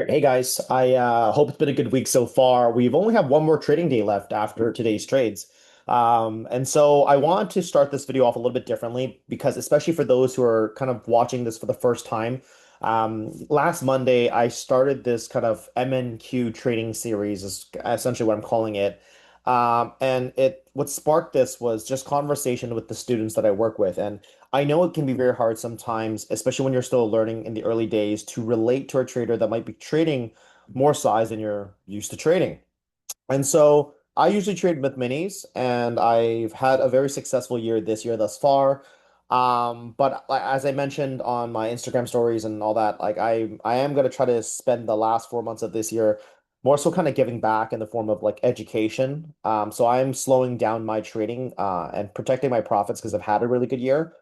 right, hey guys. I hope it's been a good week so far. We've only have one more trading day left after today's trades. And so I want to start this video off a little bit differently because especially for those who are kind of watching this for the first time, last Monday I started this kind of MNQ trading series is essentially what I'm calling it. And it what sparked this was just conversation with the students that I work with. And I know it can be very hard sometimes, especially when you're still learning in the early days, to relate to a trader that might be trading more size than you're used to trading. And so I usually trade with minis, and I've had a very successful year this year thus far. But like, as I mentioned on my Instagram stories and all that, like I am gonna try to spend the last 4 months of this year more so kind of giving back in the form of like education. So I'm slowing down my trading and protecting my profits because I've had a really good year.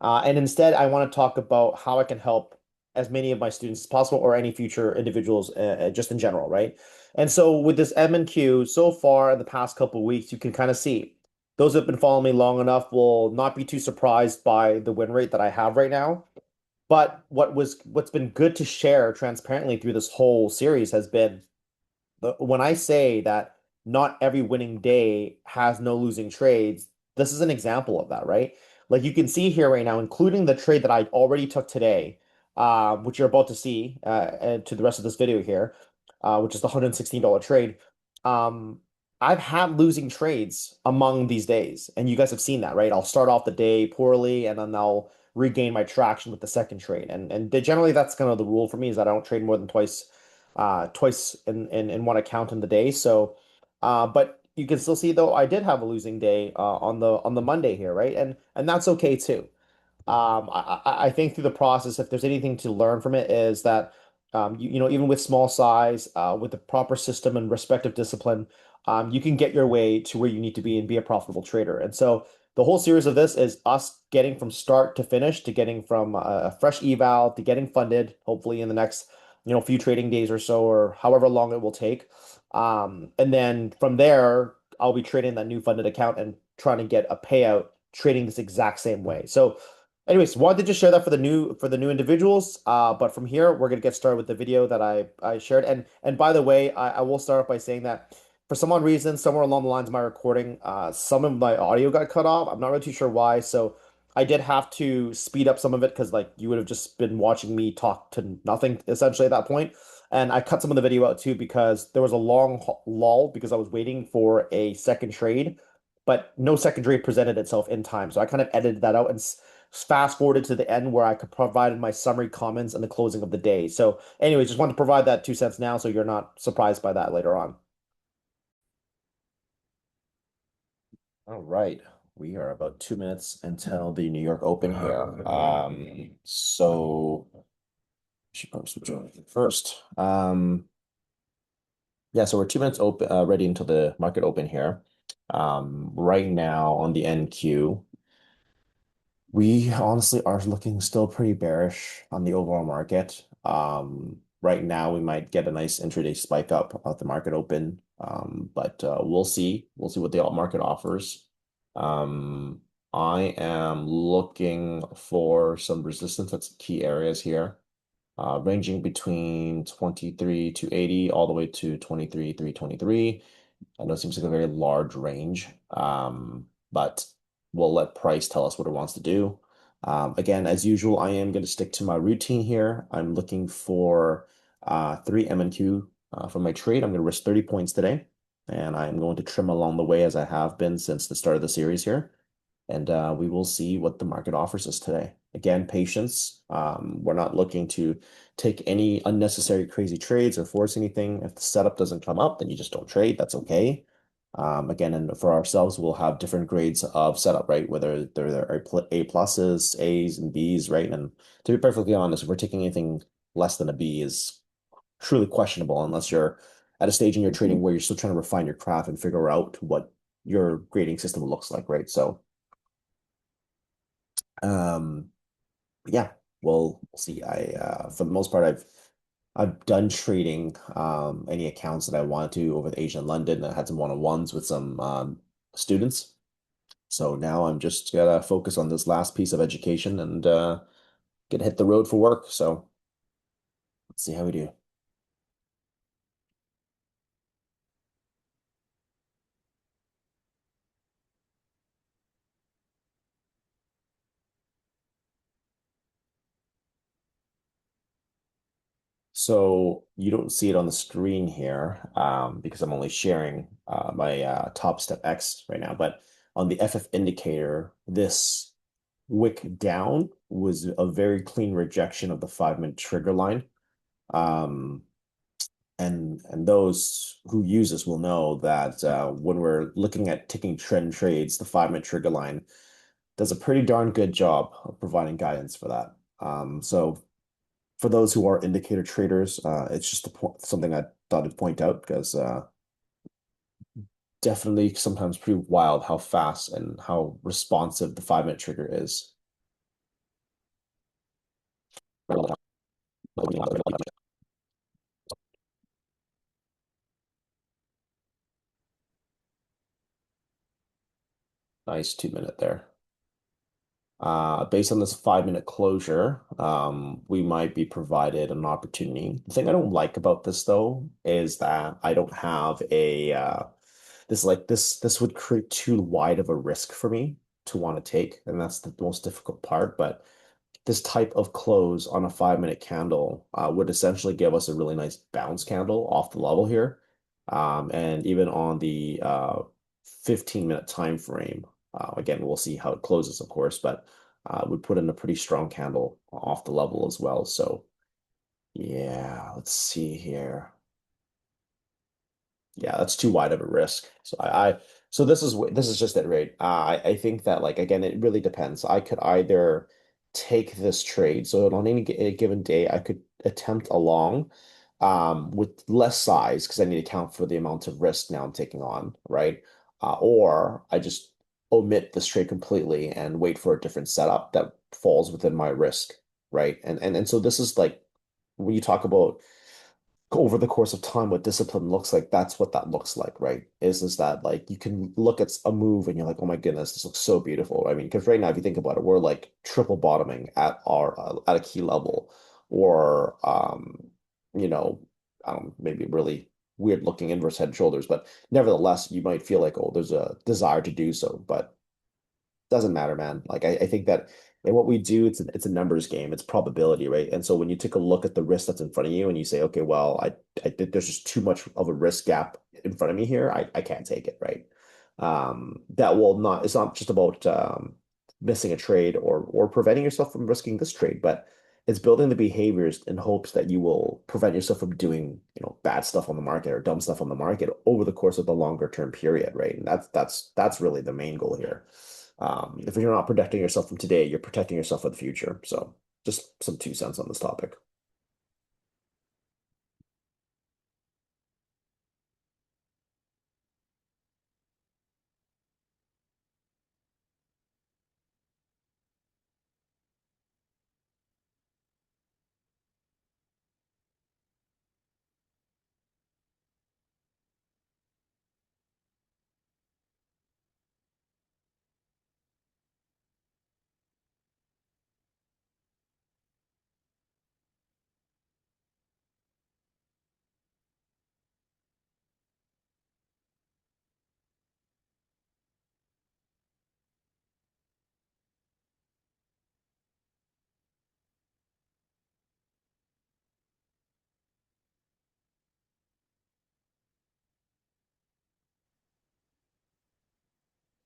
And instead, I want to talk about how I can help as many of my students as possible or any future individuals just in general, right? And so with this M&Q, so far in the past couple of weeks, you can kind of see those who have been following me long enough will not be too surprised by the win rate that I have right now. But what's been good to share transparently through this whole series has been when I say that not every winning day has no losing trades, this is an example of that, right? Like you can see here right now, including the trade that I already took today, which you're about to see and to the rest of this video here, which is the $116 trade. Um, I've had losing trades among these days, and you guys have seen that, right? I'll start off the day poorly, and then I'll regain my traction with the second trade. And generally, that's kind of the rule for me is that I don't trade more than twice in one account in the day. So, but you can still see though I did have a losing day on the Monday here, right? And that's okay too. I think through the process, if there's anything to learn from it, is that even with small size, with the proper system and respective discipline, you can get your way to where you need to be and be a profitable trader. And so the whole series of this is us getting from start to finish, to getting from a fresh eval to getting funded, hopefully in the next few trading days or so, or however long it will take. And then from there, I'll be trading that new funded account and trying to get a payout trading this exact same way. So anyways, wanted to just share that for the new individuals. But from here, we're gonna get started with the video that I shared. And by the way, I will start off by saying that for some odd reason, somewhere along the lines of my recording, some of my audio got cut off. I'm not really too sure why. So I did have to speed up some of it because like you would have just been watching me talk to nothing essentially at that point. And I cut some of the video out too because there was a long lull because I was waiting for a second trade, but no second trade presented itself in time. So I kind of edited that out and fast forwarded to the end where I could provide my summary comments and the closing of the day. So anyways, just wanted to provide that 2 cents now so you're not surprised by that later on. All right. We are about 2 minutes until the New York Open here. So should probably switch on first. Yeah, so we're 2 minutes open ready until the market open here. Right now on the NQ, we honestly are looking still pretty bearish on the overall market. Right now we might get a nice intraday spike up at the market open. But we'll see. We'll see what the alt market offers. Um, I am looking for some resistance at some key areas here, ranging between 23 to 80 all the way to 23, 323. I know it seems like a very large range, but we'll let price tell us what it wants to do. Again, as usual, I am going to stick to my routine here. I'm looking for 3 MNQ for my trade. I'm going to risk 30 points today, and I'm going to trim along the way as I have been since the start of the series here. And we will see what the market offers us today. Again, patience. We're not looking to take any unnecessary crazy trades or force anything. If the setup doesn't come up, then you just don't trade. That's okay. Again, and for ourselves, we'll have different grades of setup, right? Whether there are A pluses, A's, and B's, right? And to be perfectly honest, if we're taking anything less than a B is truly questionable unless you're at a stage in your trading where you're still trying to refine your craft and figure out what your grading system looks like, right? So, um, yeah, we'll see. For the most part, I've done trading any accounts that I wanted to over the Asia and London. I had some one-on-ones with some students. So now I'm just gotta focus on this last piece of education and get hit the road for work. So let's see how we do. So you don't see it on the screen here because I'm only sharing my Top Step X right now. But on the FF indicator, this wick down was a very clean rejection of the 5 minute trigger line. Um, and those who use this will know that when we're looking at ticking trend trades, the 5 minute trigger line does a pretty darn good job of providing guidance for that. So for those who are indicator traders, it's just something I thought I'd point out because definitely sometimes pretty wild how fast and how responsive the 5 minute trigger is. Nice 2 minute there. Based on this 5 minute closure, we might be provided an opportunity. The thing I don't like about this though is that I don't have a this would create too wide of a risk for me to want to take, and that's the most difficult part. But this type of close on a 5 minute candle would essentially give us a really nice bounce candle off the level here. And even on the 15-minute time frame, again, we'll see how it closes, of course, but would put in a pretty strong candle off the level as well. So yeah, let's see here. Yeah, that's too wide of a risk. So this is just it, right? I think that like again, it really depends. I could either take this trade, so on any given day, I could attempt a long, with less size because I need to account for the amount of risk now I'm taking on, right? Or I just omit this trade completely and wait for a different setup that falls within my risk, right? And so this is like when you talk about over the course of time what discipline looks like, that's what that looks like, right? Is that like you can look at a move and you're like, oh my goodness, this looks so beautiful. I mean, because right now if you think about it, we're like triple bottoming at our at a key level, or you know, maybe really weird looking inverse head and shoulders, but nevertheless you might feel like, oh, there's a desire to do so, but doesn't matter, man. Like I think that and what we do, it's a numbers game. It's probability, right? And so when you take a look at the risk that's in front of you and you say, okay, well, I think there's just too much of a risk gap in front of me here. I can't take it, right? That will not, it's not just about missing a trade or preventing yourself from risking this trade, but it's building the behaviors in hopes that you will prevent yourself from doing, bad stuff on the market or dumb stuff on the market over the course of the longer term period, right? And that's really the main goal here. If you're not protecting yourself from today, you're protecting yourself for the future. So just some 2 cents on this topic.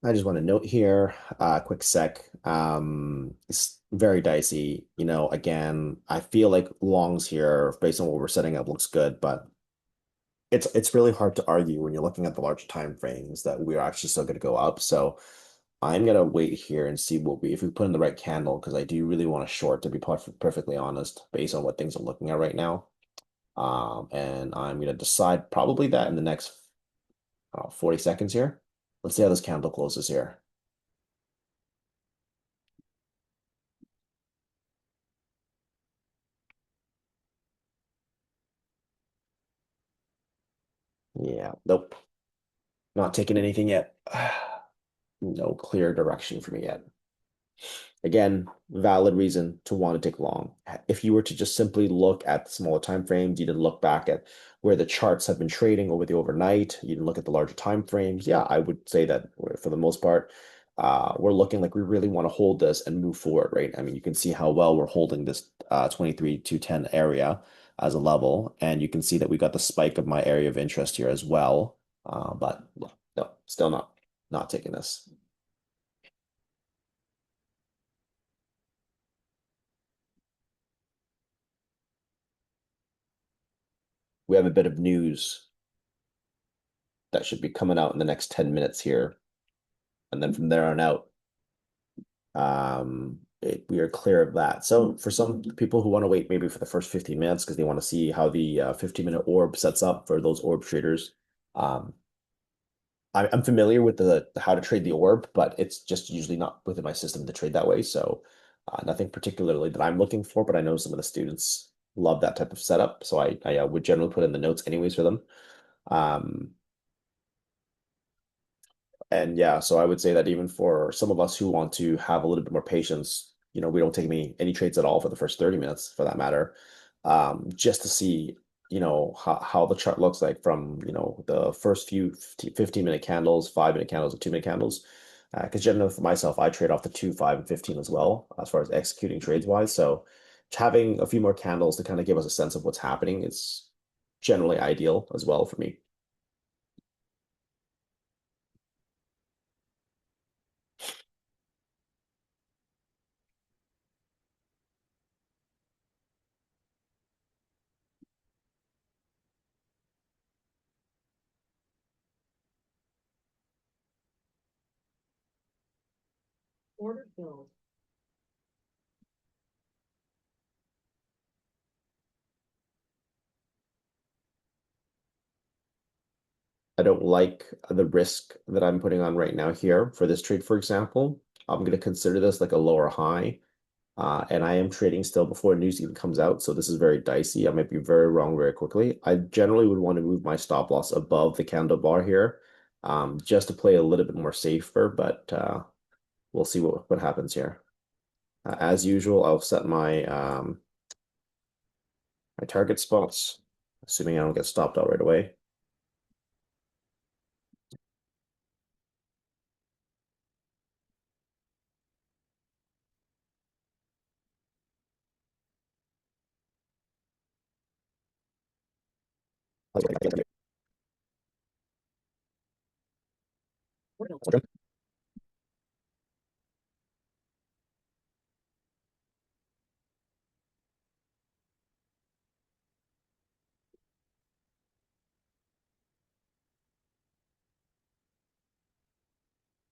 I just want to note here, quick sec. It's very dicey. Again, I feel like longs here, based on what we're setting up, looks good, but it's really hard to argue when you're looking at the larger time frames that we're actually still going to go up. So I'm gonna wait here and see what we if we put in the right candle because I do really want to short to be perfectly honest, based on what things are looking at right now. And I'm gonna decide probably that in the next 40 seconds here. Let's see how this candle closes here. Yeah, nope, not taking anything yet. No clear direction for me yet. Again, valid reason to want to take long. If you were to just simply look at the smaller time frames, you didn't look back at where the charts have been trading over the overnight, you didn't look at the larger time frames. Yeah, I would say that for the most part, we're looking like we really want to hold this and move forward, right? I mean, you can see how well we're holding this 23 to 10 area. as a level. And you can see that we got the spike of my area of interest here as well. But no, still not taking this. We have a bit of news that should be coming out in the next 10 minutes here. And then from there on out, we are clear of that. So for some people who want to wait maybe for the first 15 minutes because they want to see how the 15-minute orb sets up for those orb traders, um, I'm familiar with the how to trade the orb, but it's just usually not within my system to trade that way. So nothing particularly that I'm looking for, but I know some of the students love that type of setup. So I would generally put in the notes anyways for them. Um, And yeah, so I would say that even for some of us who want to have a little bit more patience, we don't take any trades at all for the first 30 minutes for that matter, just to see, how the chart looks like from, the first few 15-minute candles, 5-minute candles, and 2-minute candles. Because generally for myself, I trade off the 2, 5, and 15 as well, as far as executing trades wise. So having a few more candles to kind of give us a sense of what's happening is generally ideal as well for me. Order filled. I don't like the risk that I'm putting on right now here for this trade, for example. I'm going to consider this like a lower high, and I am trading still before news even comes out, so this is very dicey. I might be very wrong very quickly. I generally would want to move my stop loss above the candle bar here, just to play a little bit more safer, but we'll see what happens here. As usual, I'll set my target spots, assuming I don't get stopped out right away. We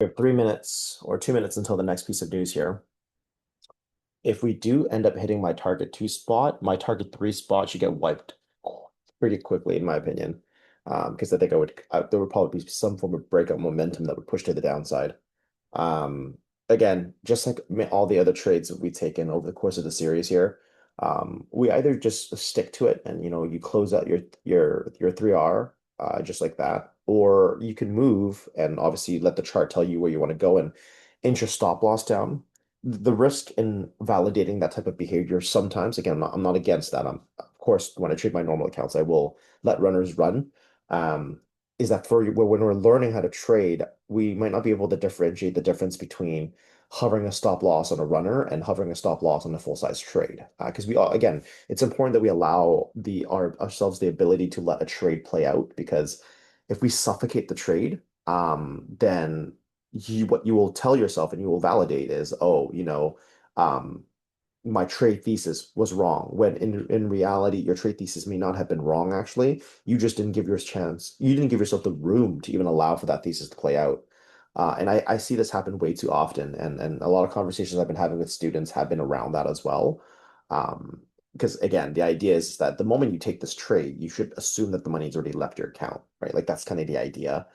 have 3 minutes or 2 minutes until the next piece of news here. If we do end up hitting my target 2 spot, my target 3 spot should get wiped pretty quickly, in my opinion. Because I think there would probably be some form of breakout momentum that would push to the downside. Um, Again, just like all the other trades that we've taken over the course of the series here, we either just stick to it and you close out your 3R just like that, or you can move and obviously let the chart tell you where you want to go and inch your stop loss down. The risk in validating that type of behavior sometimes, again, I'm not against that. Of course, when I trade my normal accounts, I will let runners run. Um, is that for when we're learning how to trade, we might not be able to differentiate the difference between hovering a stop loss on a runner and hovering a stop loss on a full size trade. Because again, it's important that we allow ourselves the ability to let a trade play out. Because if we suffocate the trade, then what you will tell yourself and you will validate is, oh, um, my trade thesis was wrong, when in reality your trade thesis may not have been wrong actually. You just didn't give you didn't give yourself the room to even allow for that thesis to play out. And I see this happen way too often, and a lot of conversations I've been having with students have been around that as well. Um, because again, the idea is that the moment you take this trade, you should assume that the money's already left your account, right? Like that's kind of the idea.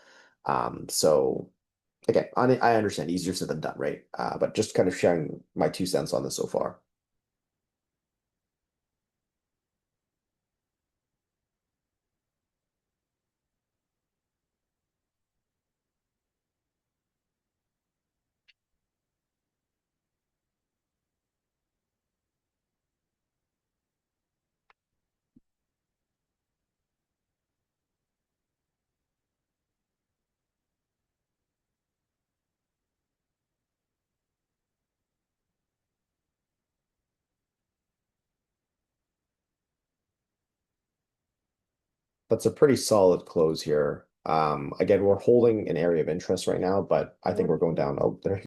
So again, I understand easier said than done, right? But just kind of sharing my 2 cents on this so far. That's a pretty solid close here. Again, we're holding an area of interest right now, but I think Order we're going filled. down. Oh, there.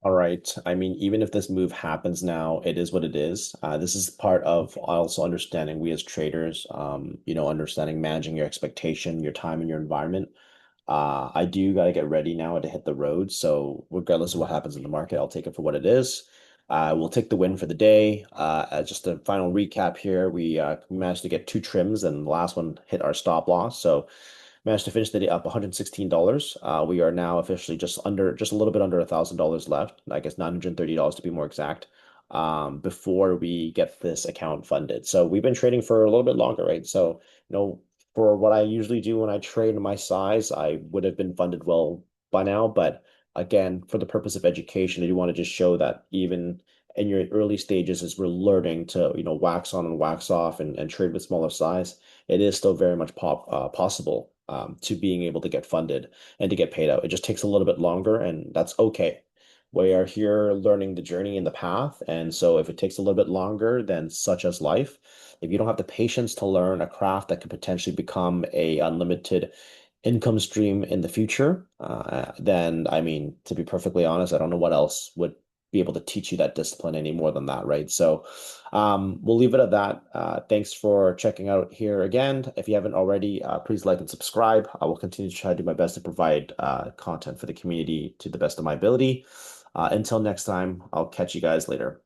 All right. I mean, even if this move happens now, it is what it is. This is part of also understanding we as traders, understanding managing your expectation, your time, and your environment. I do got to get ready now to hit the road. So regardless of what happens in the market, I'll take it for what it is. We'll take the win for the day. As just a final recap here, we managed to get two trims, and the last one hit our stop loss. So managed to finish the day up $116. We are now officially just a little bit under $1,000 left. I guess $930 to be more exact. Before we get this account funded. So we've been trading for a little bit longer, right? So, for what I usually do when I trade my size, I would have been funded well by now. But again, for the purpose of education, I do want to just show that even in your early stages, as we're learning to, wax on and wax off and trade with smaller size, it is still very much possible to being able to get funded and to get paid out. It just takes a little bit longer, and that's okay. We are here learning the journey and the path. And so if it takes a little bit longer, then such as life, if you don't have the patience to learn a craft that could potentially become a unlimited income stream in the future, then I mean, to be perfectly honest, I don't know what else would be able to teach you that discipline any more than that, right? So we'll leave it at that. Thanks for checking out here again. If you haven't already, please like and subscribe. I will continue to try to do my best to provide content for the community to the best of my ability. Until next time, I'll catch you guys later.